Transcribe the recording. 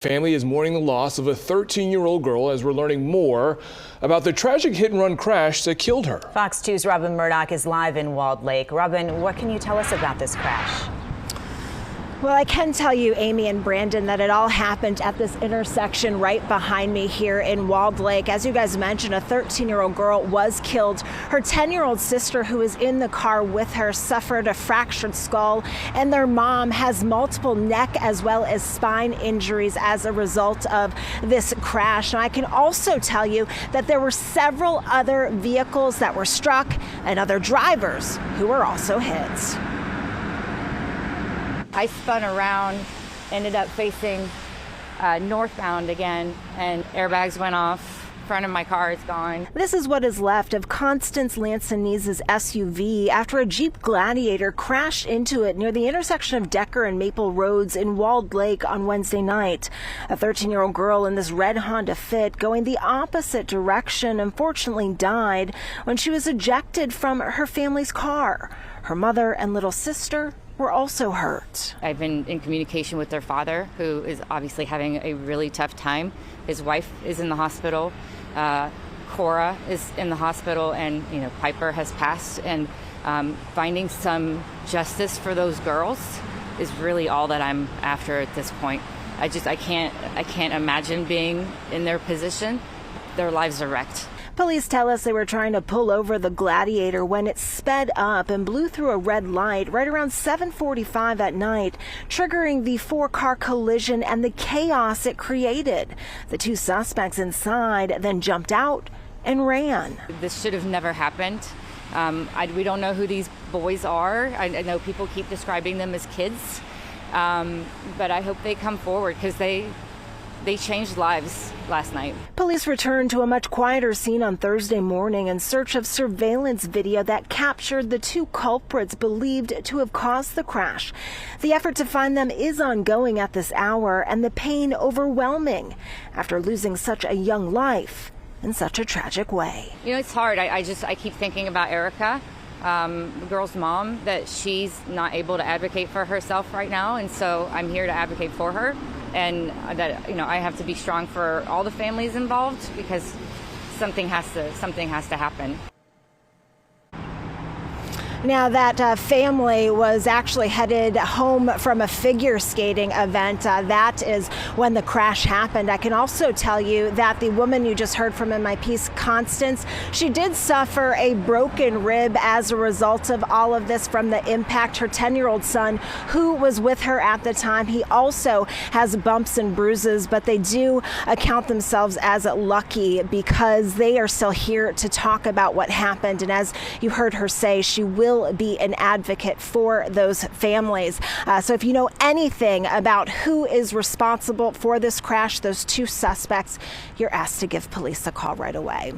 Family is mourning the loss of a 13-year-old girl as we're learning more about the tragic hit-and-run crash that killed her. Fox 2's Robin Murdoch is live in Walled Lake. Robin, what can you tell us about this crash? Well, I can tell you, Amy and Brandon, that it all happened at this intersection right behind me here in Walled Lake. As you guys mentioned, a 13-year-old girl was killed. Her 10-year-old sister, who was in the car with her, suffered a fractured skull, and their mom has multiple neck as well as spine injuries as a result of this crash. And I can also tell you that there were several other vehicles that were struck and other drivers who were also hit. I spun around, ended up facing northbound again, and airbags went off. Front of my car is gone. This is what is left of Constance Lansanise's SUV after a Jeep Gladiator crashed into it near the intersection of Decker and Maple Roads in Walled Lake on Wednesday night. A 13-year-old girl in this red Honda Fit going the opposite direction unfortunately died when she was ejected from her family's car. Her mother and little sister were also hurt. I've been in communication with their father, who is obviously having a really tough time. His wife is in the hospital. Cora is in the hospital, and Piper has passed. And finding some justice for those girls is really all that I'm after at this point. I can't imagine being in their position. Their lives are wrecked. Police tell us they were trying to pull over the Gladiator when it sped up and blew through a red light right around 7:45 at night, triggering the four-car collision and the chaos it created. The two suspects inside then jumped out and ran. This should have never happened. We don't know who these boys are. I know people keep describing them as kids, but I hope they come forward because they changed lives last night. Police returned to a much quieter scene on Thursday morning in search of surveillance video that captured the two culprits believed to have caused the crash. The effort to find them is ongoing at this hour, and the pain overwhelming after losing such a young life in such a tragic way. It's hard. I keep thinking about Erica, the girl's mom, that she's not able to advocate for herself right now, and so I'm here to advocate for her. And that I have to be strong for all the families involved because something has to happen. Now, that family was actually headed home from a figure skating event. That is when the crash happened. I can also tell you that the woman you just heard from in my piece, Constance, she did suffer a broken rib as a result of all of this from the impact. Her 10-year-old son, who was with her at the time, he also has bumps and bruises, but they do account themselves as lucky because they are still here to talk about what happened. And as you heard her say, she will be an advocate for those families. So if you know anything about who is responsible for this crash, those two suspects, you're asked to give police a call right away.